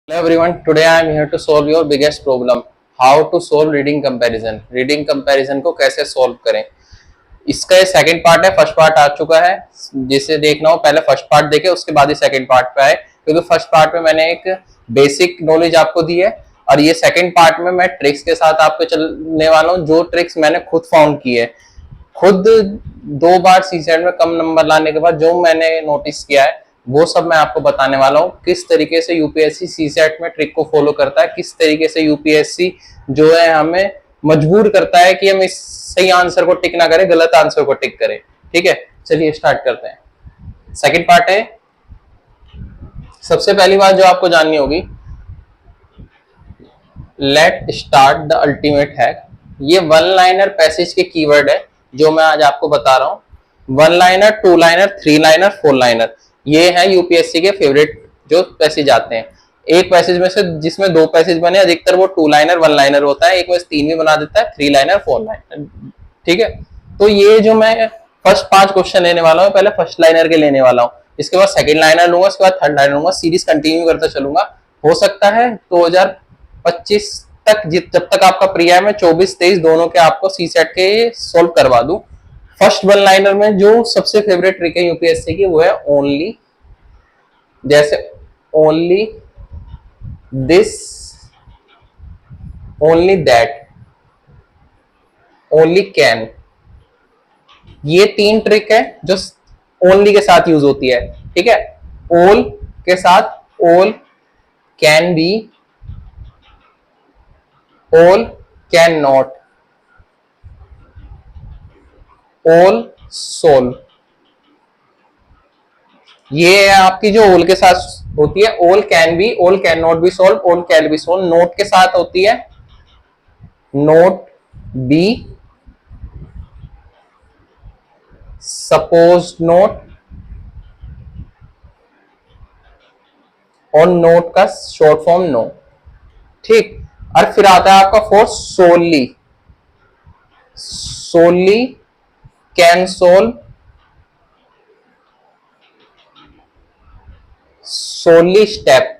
Hello everyone, today I am here to solve your biggest problem, how to solve reading comparison. Reading comparison को कैसे solve करें, इसका ये second part है। First part आ चुका है, जिसे देखना हो पहले फर्स्ट पार्ट देखे, उसके बाद ही सेकंड पार्ट पे आए, क्योंकि फर्स्ट पार्ट में मैंने एक बेसिक नॉलेज आपको दी है और ये सेकंड पार्ट में मैं ट्रिक्स के साथ आपको चलने वाला हूँ, जो ट्रिक्स मैंने खुद फाउंड की है। खुद 2 बार सीसेट में कम नंबर लाने के बाद जो मैंने नोटिस किया है वो सब मैं आपको बताने वाला हूँ। किस तरीके से यूपीएससी सीसेट में ट्रिक को फॉलो करता है, किस तरीके से यूपीएससी जो है हमें मजबूर करता है कि हम इस सही आंसर को टिक ना करें, गलत आंसर को टिक करें। ठीक है, चलिए स्टार्ट करते हैं। सेकंड पार्ट है। सबसे पहली बात जो आपको जाननी होगी, let start the ultimate hack. ये वन लाइनर पैसेज के कीवर्ड है जो मैं आज आपको बता रहा हूँ। One liner, two liner, three liner, four liner, ये है यूपीएससी के फेवरेट जो पैसेज आते हैं। एक पैसेज में से जिसमें 2 पैसेज बने, अधिकतर वो टू लाइनर, वन लाइनर होता है। एक में 3 भी बना देता है, थ्री लाइनर, फोर लाइनर। ठीक है, तो ये जो मैं फर्स्ट 5 क्वेश्चन लेने वाला हूँ, पहले फर्स्ट लाइनर के लेने वाला हूँ, इसके बाद सेकंड लाइनर लूंगा, इसके बाद थर्ड लाइनर लूंगा, सीरीज कंटिन्यू करता चलूंगा। हो सकता है 2025 तक, जब तक आपका प्रिया में 24-23 दोनों के आपको सी सेट के सोल्व करवा दूं। फर्स्ट वन लाइनर में जो सबसे फेवरेट ट्रिक है यूपीएससी की वो है ओनली, जैसे only this, only that, only can. ये 3 ट्रिक है जो ओनली के साथ यूज होती है। ठीक है, ऑल के साथ all, can be, all can not, all solve. ये है आपकी जो ऑल के साथ होती है। All can be, all can not be solve, all can be solve. Not के साथ होती है नोट बी, सपोज नोट, और नोट का शॉर्ट फॉर्म नो। ठीक, और फिर आता है आपका fourth solely, solely can solve, solely step.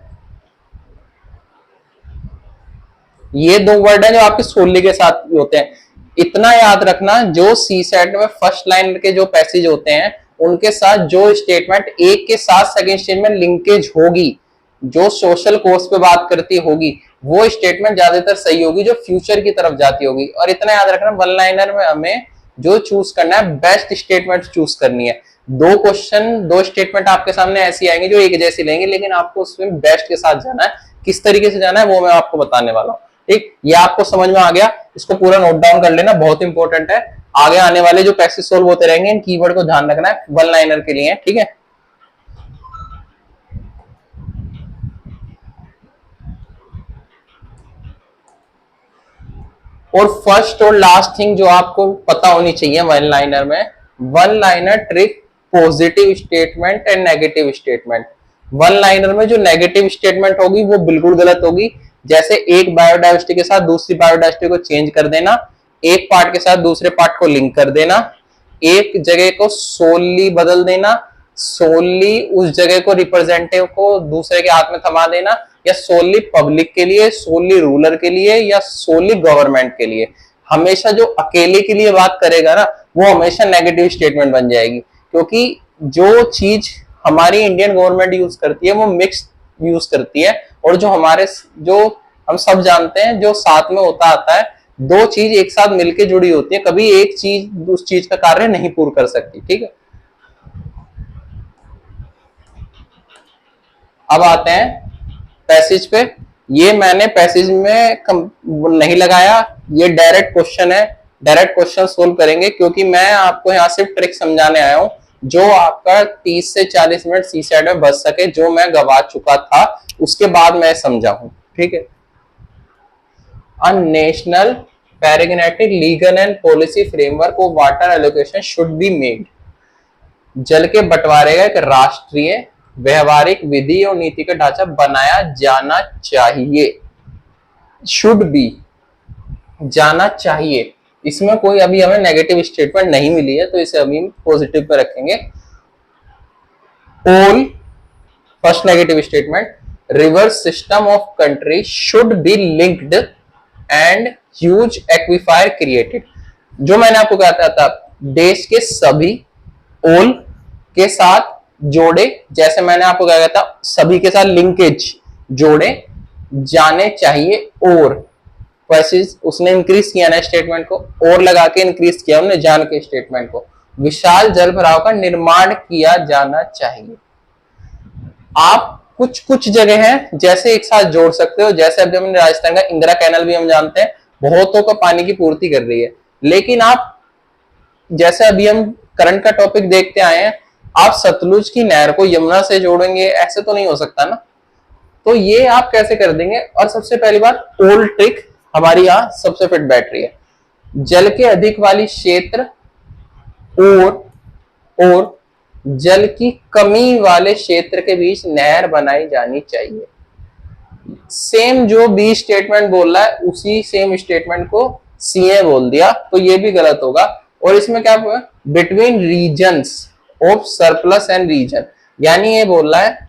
ये 2 वर्ड हैं जो आपके सोली के साथ होते हैं। इतना याद रखना, जो सी सेट में फर्स्ट लाइन के जो पैसेज होते हैं उनके साथ जो स्टेटमेंट एक के साथ सेकंड स्टेटमेंट लिंकेज होगी, जो सोशल कोर्स पे बात करती होगी, वो स्टेटमेंट ज्यादातर सही होगी जो फ्यूचर की तरफ जाती होगी। और इतना याद रखना, वन लाइनर में हमें जो चूज करना है, बेस्ट स्टेटमेंट चूज करनी है। 2 क्वेश्चन, 2 स्टेटमेंट आपके सामने ऐसी आएंगे जो एक जैसी लेंगे, लेकिन आपको उसमें बेस्ट के साथ जाना है। किस तरीके से जाना है वो मैं आपको बताने वाला हूँ। ठीक, ये आपको समझ में आ गया, इसको पूरा नोट डाउन कर लेना, बहुत इंपॉर्टेंट है। आगे आने वाले जो पैसेज सोल्व होते रहेंगे, इन कीवर्ड को ध्यान रखना है, वन लाइनर के लिए। ठीक है, और फर्स्ट और लास्ट थिंग जो आपको पता होनी चाहिए वन लाइनर में, one liner trick positive statement and negative statement. One liner में जो नेगेटिव स्टेटमेंट होगी वो बिल्कुल गलत होगी। जैसे एक बायोडाइवर्सिटी के साथ दूसरी बायोडाइवर्सिटी को चेंज कर देना, एक पार्ट के साथ दूसरे पार्ट को लिंक कर देना, एक जगह को सोलली बदल देना, सोलली उस जगह को रिप्रेजेंटेटिव को दूसरे के हाथ में थमा देना, या सोलली पब्लिक के लिए, सोलली रूलर के लिए, या सोलली गवर्नमेंट के लिए। हमेशा जो अकेले के लिए बात करेगा ना, वो हमेशा नेगेटिव स्टेटमेंट बन जाएगी, क्योंकि जो चीज हमारी इंडियन गवर्नमेंट यूज करती है वो मिक्स यूज करती है, और जो हमारे, जो हम सब जानते हैं, जो साथ में होता आता है, 2 चीज एक साथ मिलके जुड़ी होती है, कभी एक चीज उस चीज का कार्य नहीं पूर्ण कर सकती। ठीक है, अब आते हैं पैसेज पे। ये मैंने पैसेज में नहीं लगाया, ये डायरेक्ट क्वेश्चन है, डायरेक्ट क्वेश्चन सोल्व करेंगे, क्योंकि मैं आपको यहाँ सिर्फ ट्रिक समझाने आया हूँ जो आपका 30 से 40 मिनट सी सेट में बच सके, जो मैं गवा चुका था उसके बाद मैं समझा हूँ। ठीक है, a national pragmatic legal and policy framework of water allocation should be made. जल के बंटवारे का एक राष्ट्रीय व्यवहारिक विधि और नीति का ढांचा बनाया जाना चाहिए। शुड बी, जाना चाहिए। इसमें कोई अभी हमें नेगेटिव स्टेटमेंट नहीं मिली है, तो इसे अभी पॉजिटिव पे रखेंगे। All first negative statement, river system of country should be linked and huge aquifer created. जो मैंने आपको कहा था देश के सभी ओल के साथ जोड़े, जैसे मैंने आपको कहा था सभी के साथ लिंकेज जोड़े जाने चाहिए, और वैसे उसने इंक्रीज किया ना स्टेटमेंट को, और लगा के इंक्रीज किया उन्होंने जान के स्टेटमेंट को, विशाल जल भराव का निर्माण किया जाना चाहिए। आप कुछ कुछ जगह हैं जैसे एक साथ जोड़ सकते हो, जैसे अभी हमने राजस्थान का इंदिरा कैनल भी हम जानते हैं बहुतों का पानी की पूर्ति कर रही है, लेकिन आप जैसे अभी हम करंट का टॉपिक देखते आए हैं, आप सतलुज की नहर को यमुना से जोड़ेंगे, ऐसे तो नहीं हो सकता ना। तो ये आप कैसे कर देंगे? और सबसे पहली बात ओल्ड ट्रिक हमारी यहाँ सबसे फिट बैठ रही है, जल के अधिक वाली क्षेत्र और जल की कमी वाले क्षेत्र के बीच नहर बनाई जानी चाहिए। सेम जो बी स्टेटमेंट बोल रहा है उसी सेम स्टेटमेंट को सीए बोल दिया, तो ये भी गलत होगा। और इसमें क्या हुआ? Between reasons of surplus and reason, यानी ये बोल रहा है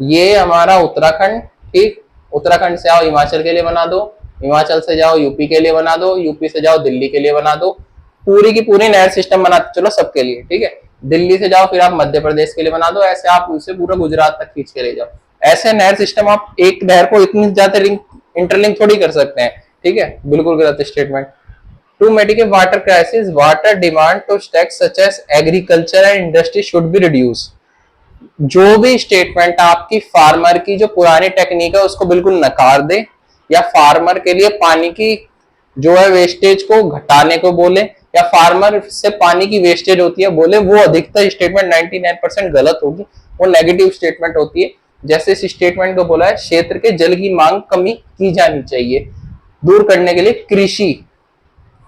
ये हमारा उत्तराखंड, ठीक, उत्तराखंड से आओ हिमाचल के लिए बना दो, हिमाचल से जाओ यूपी के लिए बना दो, यूपी से जाओ दिल्ली के लिए बना दो, पूरी की पूरी नहर सिस्टम बनाते चलो सबके लिए, ठीक है। दिल्ली से जाओ फिर आप मध्य प्रदेश के लिए बना दो, ऐसे आप उसे पूरा गुजरात तक खींच के ले जाओ। ऐसे नहर सिस्टम आप एक नहर को इतनी ज्यादा इंटरलिंक थोड़ी कर सकते हैं, ठीक है, बिल्कुल गलत statement. To mitigate water crisis, water demand to stakes such as agriculture and industry should be reduce. जो भी स्टेटमेंट आपकी फार्मर की जो पुरानी टेक्निक है उसको बिल्कुल नकार दे, या फार्मर के लिए पानी की जो है वेस्टेज को घटाने को बोले, या फार्मर से पानी की वेस्टेज होती है बोले, वो अधिकतर स्टेटमेंट 99% गलत होगी, वो नेगेटिव स्टेटमेंट होती है। जैसे इस स्टेटमेंट को बोला है क्षेत्र के जल की मांग कमी की जानी चाहिए दूर करने के लिए कृषि,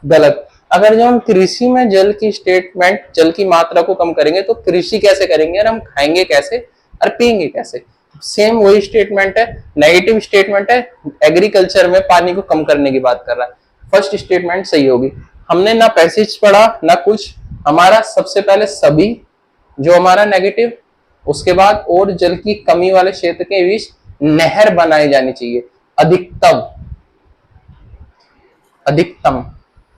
गलत। अगर जब हम कृषि में जल की स्टेटमेंट, जल की मात्रा को कम करेंगे तो कृषि कैसे करेंगे और हम खाएंगे कैसे और पिएंगे कैसे? सेम वही स्टेटमेंट है, नेगेटिव स्टेटमेंट है, एग्रीकल्चर में पानी को कम करने की बात कर रहा है। फर्स्ट स्टेटमेंट सही होगी। हमने ना पैसेज पढ़ा ना कुछ, हमारा सबसे पहले सभी जो हमारा नेगेटिव, उसके बाद और जल की कमी वाले क्षेत्र के बीच नहर बनाई जानी चाहिए, अधिकतम अधिकतम,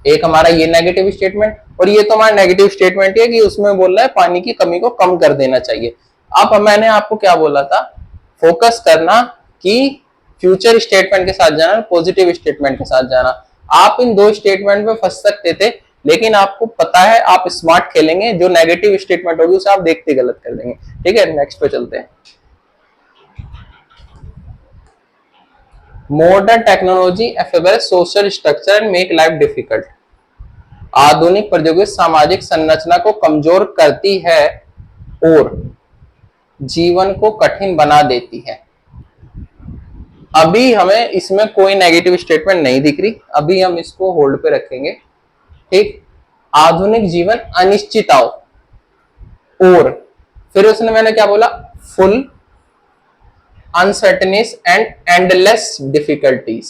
एक हमारा ये नेगेटिव स्टेटमेंट, और ये तो हमारा नेगेटिव स्टेटमेंट है कि उसमें बोल रहा है पानी की कमी को कम कर देना चाहिए। अब मैंने आपको क्या बोला था, फोकस करना कि फ्यूचर स्टेटमेंट के साथ जाना, पॉजिटिव स्टेटमेंट के साथ जाना। आप इन दो स्टेटमेंट में फंस सकते थे, लेकिन आपको पता है आप स्मार्ट खेलेंगे, जो नेगेटिव स्टेटमेंट होगी उसे आप देखते गलत कर देंगे, ठीक है। नेक्स्ट पे चलते हैं। Modern technology affable social structure and make life difficult. आधुनिक प्रौद्योगिकी सामाजिक संरचना को कमजोर करती है और जीवन को कठिन बना देती है। अभी हमें इसमें कोई नेगेटिव स्टेटमेंट नहीं दिख रही, अभी हम इसको होल्ड पे रखेंगे, ठीक। आधुनिक जीवन अनिश्चितताओं, और फिर उसने मैंने क्या बोला, फुल अनसर्टनेस एंड एंडलेस डिफिकल्टीज।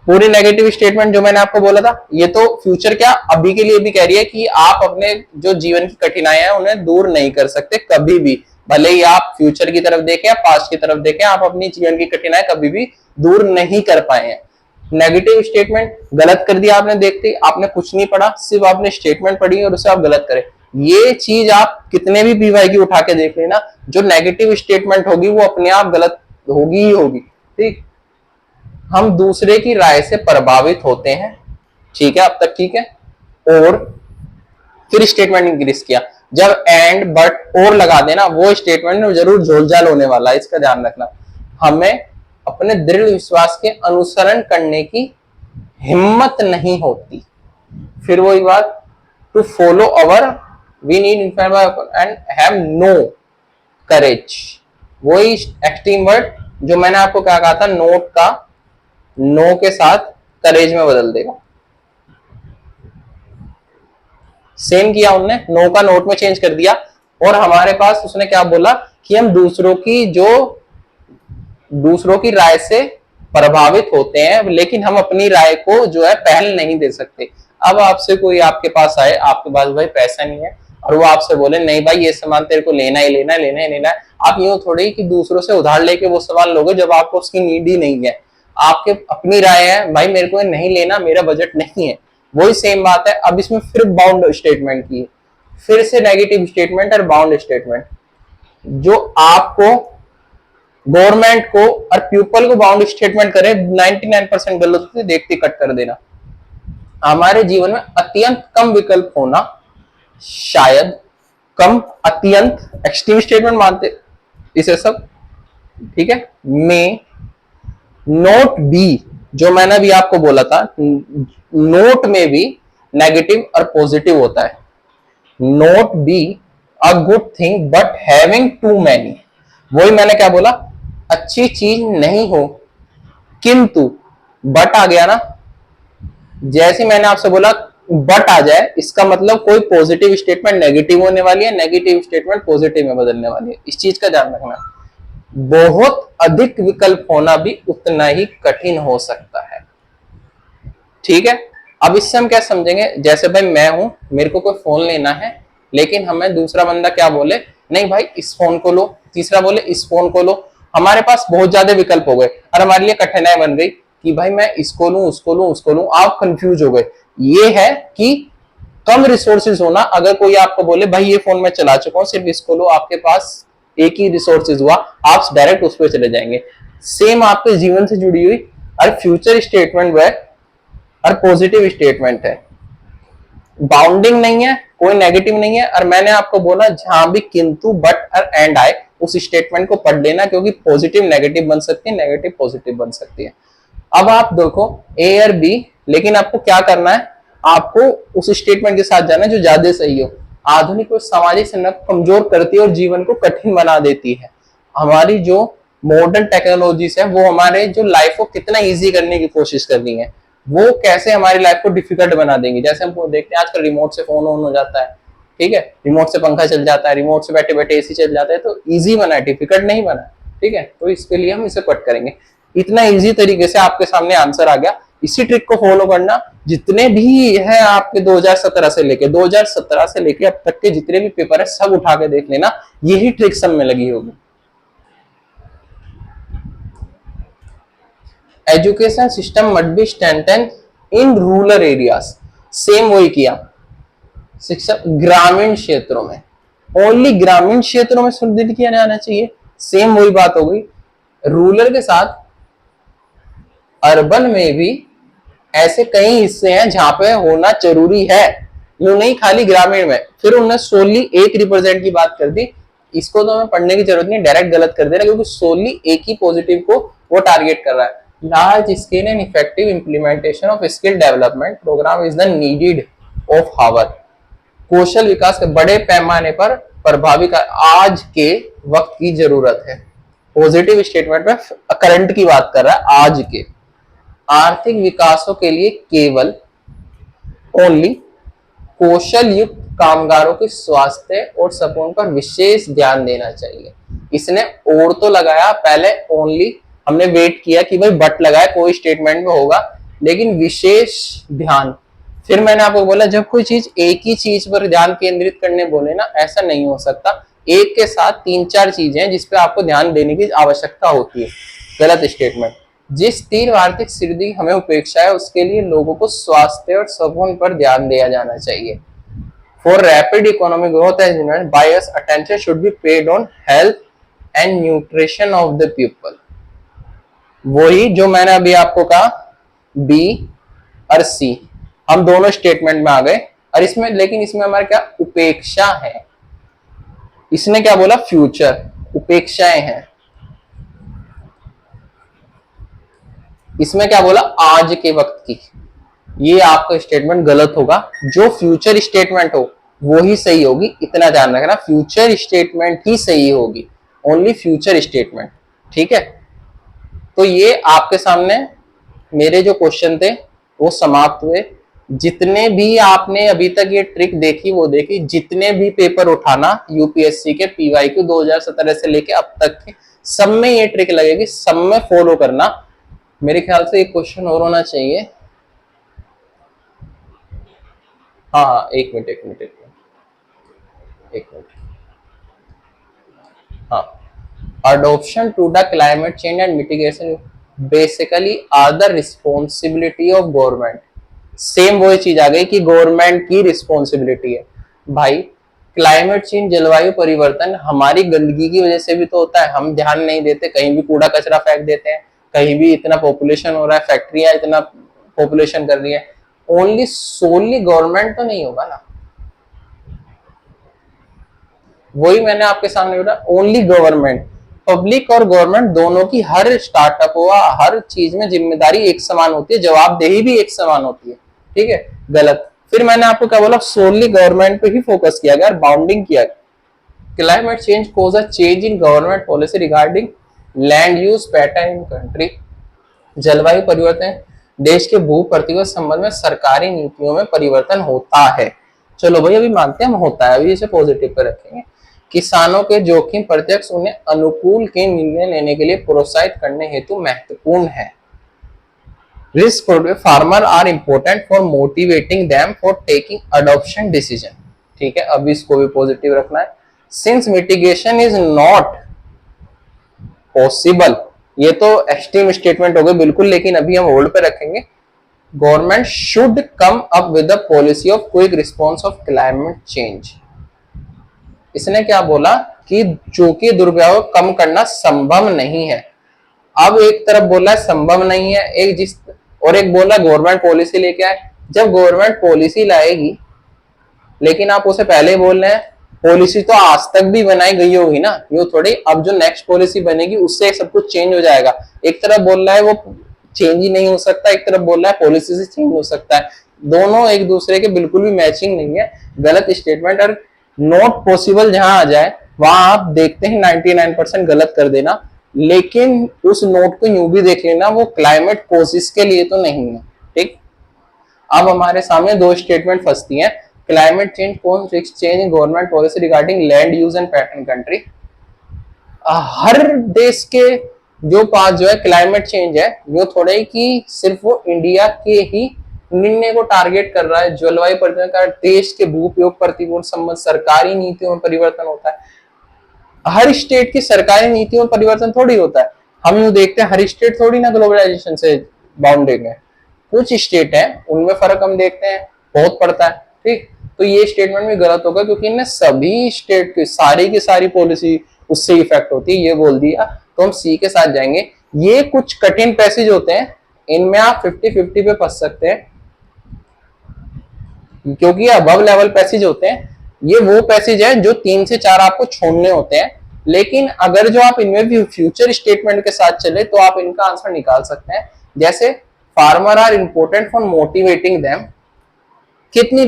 पूरी नेगेटिव स्टेटमेंट जो मैंने आपको बोला था, ये तो फ्यूचर क्या अभी के लिए भी कह रही है कि आप अपने जो जीवन की कठिनाइयां हैं उन्हें दूर नहीं कर सकते कभी भी, भले ही आप फ्यूचर की तरफ देखें या पास्ट की तरफ देखें, आप अपनी जीवन की कठिनाई कभी भी दूर नहीं कर पाए हैं। नेगेटिव स्टेटमेंट गलत कर दिया आपने, देखते आपने कुछ नहीं पढ़ा, सिर्फ आपने स्टेटमेंट पढ़ी और उसे आप गलत करें। ये चीज आप कितने भी पीवाई की उठा के देख लेना, जो नेगेटिव स्टेटमेंट होगी वो अपने आप गलत होगी ही होगी, ठीक। हम दूसरे की राय से प्रभावित होते हैं, ठीक है, अब तक ठीक है। और फिर स्टेटमेंट इंक्रीज किया, जब एंड बट और लगा देना वो स्टेटमेंट जरूर झोलझाल होने वाला है, इसका ध्यान रखना। हमें अपने दृढ़ विश्वास के अनुसरण करने की हिम्मत नहीं होती। फिर वही बात, to follow our we need and have no courage, वही एक्सट्रीम वर्ड जो मैंने आपको क्या कहा था, नोट का नो के साथ करेज में बदल देगा। सेम किया उनने, नो का नोट में चेंज कर दिया, और हमारे पास उसने क्या बोला कि हम दूसरों की राय से प्रभावित होते हैं, लेकिन हम अपनी राय को जो है पहल नहीं दे सकते। अब आपसे कोई आपके पास आए, आपके पास भाई पैसा नहीं है, और वो आपसे बोले नहीं भाई ये सामान तेरे को लेना ही लेना है, लेना ही लेना है, आप यूं थोड़ी कि दूसरों से उधार लेके वो सामान लोगे जब आपको उसकी नीड ही नहीं है। आपके अपनी राय है भाई मेरे को नहीं लेना, मेरा बजट नहीं है, वही सेम बात है। अब इसमें फिर बाउंड स्टेटमेंट की, फिर से नेगेटिव स्टेटमेंट और बाउंड स्टेटमेंट। जो आपको गवर्नमेंट को और पीपल को बाउंड स्टेटमेंट करे 99% गलत होती है, देखते कट कर देना। हमारे जीवन में अत्यंत कम विकल्प होना, शायद कम, अत्यंत एक्सट्रीम स्टेटमेंट मानते इसे सब, ठीक है। में नोट बी, जो मैंने अभी आपको बोला था, नोट में भी नेगेटिव और पॉजिटिव होता है। Not be a good thing but having too many, वही मैंने क्या बोला, अच्छी चीज नहीं हो किंतु, बट आ गया ना, जैसे मैंने आपसे बोला बट आ जाए इसका मतलब कोई पॉजिटिव स्टेटमेंट नेगेटिव होने वाली है, नेगेटिव स्टेटमेंट पॉजिटिव में बदलने वाली है, इस चीज का ध्यान रखना। बहुत अधिक विकल्प होना भी उतना ही कठिन हो सकता है, ठीक है। अब इससे हम क्या समझेंगे, जैसे भाई मैं हूं, मेरे को कोई फोन लेना है, लेकिन हमें दूसरा बंदा क्या बोले, नहीं भाई इस फोन को लो, तीसरा बोले इस फोन को लो, हमारे पास बहुत ज्यादा विकल्प हो गए और हमारे लिए कठिनाई बन गई कि भाई मैं इसको लूं उसको लूं उसको लूं, आप कंफ्यूज हो गए। ये है कि कम रिसोर्सेज होना। अगर कोई आपको बोले भाई ये फोन मैं चला चुका हूं सिर्फ इसको लो, आपके पास एक ही रिसोर्सेज हुआ, आप डायरेक्ट उस पर चले जाएंगे। सेम आपके जीवन से जुड़ी हुई और फ्यूचर स्टेटमेंट वह और पॉजिटिव स्टेटमेंट है, बाउंडिंग नहीं है, कोई नेगेटिव नहीं है। और मैंने आपको बोला जहां भी किंतु बट और एंड आए उस स्टेटमेंट को पढ़ लेना, क्योंकि पॉजिटिव नेगेटिव बन सकती है, नेगेटिव पॉजिटिव बन सकती है। अब आप देखो ए और बी, लेकिन आपको क्या करना है, आपको उस स्टेटमेंट के साथ जाना है जो ज्यादा सही हो। आधुनिक और सामाजिक संरचना कमजोर करती है और जीवन को कठिन बना देती है। हमारी जो मॉडर्न टेक्नोलॉजीज है वो हमारे जो लाइफ को कितना इजी करने की कोशिश कर रही है, वो कैसे हमारी लाइफ को डिफिकल्ट बना देंगी। जैसे हम देखते हैं आजकल रिमोट से फोन ऑन हो जाता है, ठीक है, रिमोट से पंखा चल जाता है, रिमोट से बैठे बैठे एसी चल जाता है, तो इजी बना है, डिफिकल्ट नहीं बना, ठीक है। तो इसके लिए हम इसे कट करेंगे। इतना इजी तरीके से आपके सामने आंसर आ गया। इसी ट्रिक को फॉलो करना, जितने भी है आपके 2017 से लेके अब तक के जितने भी पेपर है सब उठा के देख लेना, यही ट्रिक सब में लगी होगी। Education system must be strengthen in rural areas, same वही किया। शिक्षा ग्रामीण क्षेत्रों में, ओनली ग्रामीण क्षेत्रों में सुदृढ़ किया जाना चाहिए, सेम वही बात हो गई। रूरल के साथ अर्बन में भी ऐसे कई हिस्से हैं जहां पे होना जरूरी है, यूं नहीं खाली ग्रामीण में। फिर उन्होंने सोली एक रिप्रेजेंट की बात कर दी, इसको तो हमें पढ़ने की जरूरत नहीं, डायरेक्ट गलत कर देना, क्योंकि सोली एक ही पॉजिटिव को वो टारगेट कर रहा है। Large scale and effective implementation of skill development program is the needed of hour, कौशल विकास के बड़े पैमाने पर प्रभावी का आज के वक्त की जरूरत है। पॉजिटिव स्टेटमेंट में करंट की बात कर रहा है, आज के आर्थिक विकासों के लिए केवल ओनली कौशल युक्त कामगारों के स्वास्थ्य और सपोर्ट पर विशेष ध्यान देना चाहिए। इसने और तो लगाया, पहले ओनली हमने वेट किया कि भाई बट लगाए कोई स्टेटमेंट में होगा, लेकिन विशेष ध्यान। फिर मैंने आपको बोला जब कोई चीज एक ही चीज पर ध्यान केंद्रित करने बोले ना, ऐसा नहीं हो सकता, एक के साथ 3-4 चीजें हैं जिसपे आपको ध्यान देने की आवश्यकता होती है। गलत स्टेटमेंट। जिस तीव्र आर्थिक वृद्धि हमें उपेक्षा है उसके लिए लोगों को स्वास्थ्य और सपोर्ट पर ध्यान दिया जाना चाहिए। For rapid economic growth and development, bias attention should be paid on health and nutrition of the people. वही जो मैंने अभी आपको कहा, बी और सी हम दोनों स्टेटमेंट में आ गए, और इसमें लेकिन इसमें हमारा क्या उपेक्षा है, इसने क्या बोला फ्यूचर, उपेक्षाएं हैं। इसमें क्या बोला आज के वक्त की, ये आपका स्टेटमेंट गलत होगा। जो फ्यूचर स्टेटमेंट हो वो ही सही होगी, इतना ध्यान रखना, फ्यूचर स्टेटमेंट ही सही होगी, ओनली फ्यूचर स्टेटमेंट, ठीक है। तो ये आपके सामने मेरे जो क्वेश्चन थे वो समाप्त हुए। जितने भी आपने अभी तक ये ट्रिक देखी वो देखी, जितने भी पेपर उठाना यूपीएससी के पीवाईक्यू 2017 से लेके अब तक के, सब में ये ट्रिक लगेगी, सब में फॉलो करना। मेरे ख्याल से एक क्वेश्चन और होना चाहिए। हाँ, एक मिनट। एक मिनट, हाँ, adoption to the climate change and mitigation basically are the responsibility of government। Same वही चीज आ गई कि गवर्नमेंट की रिस्पॉन्सिबिलिटी है। भाई क्लाइमेट चेंज, जलवायु परिवर्तन हमारी गंदगी की वजह से भी तो होता है, हम ध्यान नहीं देते, कहीं भी कूड़ा कचरा फेंक देते हैं, कहीं भी इतना पॉपुलेशन हो रहा है, फैक्ट्रियां इतना पॉपुलेशन कर रही है, ओनली सोनली गवर्नमेंट तो नहीं होगा ना। वही मैंने आपके सामने बोला, ओनली गवर्नमेंट, पब्लिक और गवर्नमेंट दोनों की हर स्टार्टअप हुआ, हर चीज में जिम्मेदारी एक समान होती है, जवाबदेही भी एक समान होती है। ठीक है, गलत। फिर मैंने आपको क्या बोला, सोनली गवर्नमेंट पे ही फोकस किया गया, बाउंडिंग किया गया। Climate change cause a change in government policy regarding land use pattern in country. जलवायु परिवर्तन देश के भू प्रतिवर्ष संबंध में सरकारी नीतियों में परिवर्तन होता है। चलो भाई अभी मानते हैं हम होता है, अभी इसे पॉजिटिव पे रखेंगे। किसानों के जोखिम प्रत्यक्ष उन्हें अनुकूल के निर्णय लेने के लिए प्रोत्साहित करने हेतु महत्वपूर्ण है। Risk farmer are important for motivating them for taking adoption decision. ठीक है, अभी इसको भी पॉजिटिव रखना है। Since mitigation is not possible, ये तो एक्सट्रीम स्टेटमेंट हो गए बिल्कुल, लेकिन अभी हम होल्ड पे रखेंगे। Government should come up with the policy of quick response of climate change. इसने क्या बोला कि चूंकि दुर्व्यवहार कम करना संभव नहीं है। अब एक तरफ बोला है संभव नहीं है, एक जिस और एक बोला गवर्नमेंट पॉलिसी लेके आए। जब गवर्नमेंट पॉलिसी लाएगी, लेकिन आप उसे पहले ही बोल रहे हैं पॉलिसी तो आज तक भी बनाई गई होगी ना, ये थोड़ी अब जो नेक्स्ट पॉलिसी बनेगी उससे सब कुछ चेंज हो जाएगा। एक तरफ बोल रहा है वो चेंज ही नहीं हो सकता, एक तरफ बोल रहा है पॉलिसी से चेंज हो सकता है। दोनों एक दूसरे के बिल्कुल भी मैचिंग नहीं है, गलत स्टेटमेंट। और नॉट पॉसिबल जहां आ जाए वहां आप देखते हैं 99% गलत कर देना, लेकिन उस नोट को यूं भी देख लेना वो क्लाइमेट कोशिश के लिए तो नहीं है। ठीक, अब हमारे सामने दो स्टेटमेंट फंसती हैं। क्लाइमेट चेंज कौन change government policy regarding land use and pattern country. हर देश के जो पास जो है क्लाइमेट चेंज है, वो थोड़े कि सिर्फ वो इंडिया के ही निर्णय को टारगेट कर रहा है। जलवायु परिवर्तन का देश के भू उपयोग प्रतिकूल संबंध, सरकारी नीतियों में परिवर्तन होता है। हर स्टेट की सरकारी नीतियों में परिवर्तन थोड़ी होता है। हम यूं देखते हैं हर स्टेट थोड़ी ना ग्लोबलाइजेशन से बाउंडेड है, कुछ स्टेट है उनमें फर्क हम देखते हैं बहुत पड़ता है। ठीक, तो ये स्टेटमेंट भी गलत होगा क्योंकि इनने सभी स्टेट की सारी पॉलिसी उससे इफेक्ट होती है, ये बोल दिया। तो हम सी के साथ जाएंगे। ये कुछ कठिन पैसेज होते हैं, इनमें आप 50-50 पे फंस सकते हैं क्योंकि अबव लेवल पैसेज होते हैं। ये वो पैसेज है जो 3 से 4 आपको छोड़ने होते हैं, लेकिन अगर जो आप इनमें भी फ्यूचर स्टेटमेंट के साथ चले तो आप इनका आंसर निकाल सकते हैं। जैसे farmer are important for motivating them, कितनी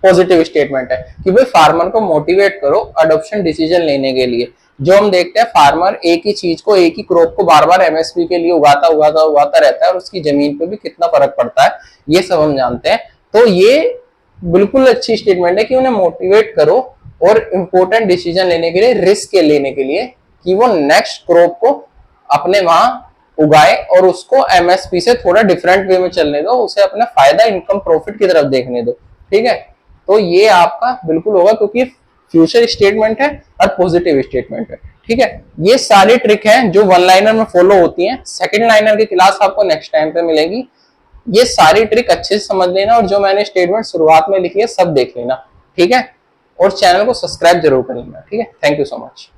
पॉजिटिव स्टेटमेंट है कि भाई फार्मर को मोटिवेट करो अडॉप्शन डिसीजन लेने के लिए। जो हम देखते हैं फार्मर एक ही चीज को, एक ही क्रॉप को बार बार एमएसपी के लिए उगाता रहता है और उसकी जमीन पे भी कितना फर्क पड़ता है ये सब हम जानते हैं। तो ये बिल्कुल अच्छी स्टेटमेंट है कि उन्हें मोटिवेट करो और इंपॉर्टेंट डिसीजन लेने के लिए, रिस्क लेने के लिए, कि वो नेक्स्ट क्रॉप को अपने वहां उगाए और उसको एमएसपी से थोड़ा डिफरेंट वे में चलने दो, उसे अपना फायदा इनकम प्रॉफिट की तरफ देखने दो। ठीक है, तो ये आपका बिल्कुल होगा क्योंकि फ्यूचर स्टेटमेंट है और पॉजिटिव स्टेटमेंट है। ठीक है, ये सारी ट्रिक हैं जो वन लाइनर में फॉलो होती हैं। सेकंड लाइनर की क्लास आपको नेक्स्ट टाइम पे मिलेगी। ये सारी ट्रिक अच्छे से समझ लेना और जो मैंने स्टेटमेंट शुरुआत में लिखी है सब देख लेना। ठीक है, और चैनल को सब्सक्राइब जरूर कर लेना। ठीक है, थैंक यू सो मच।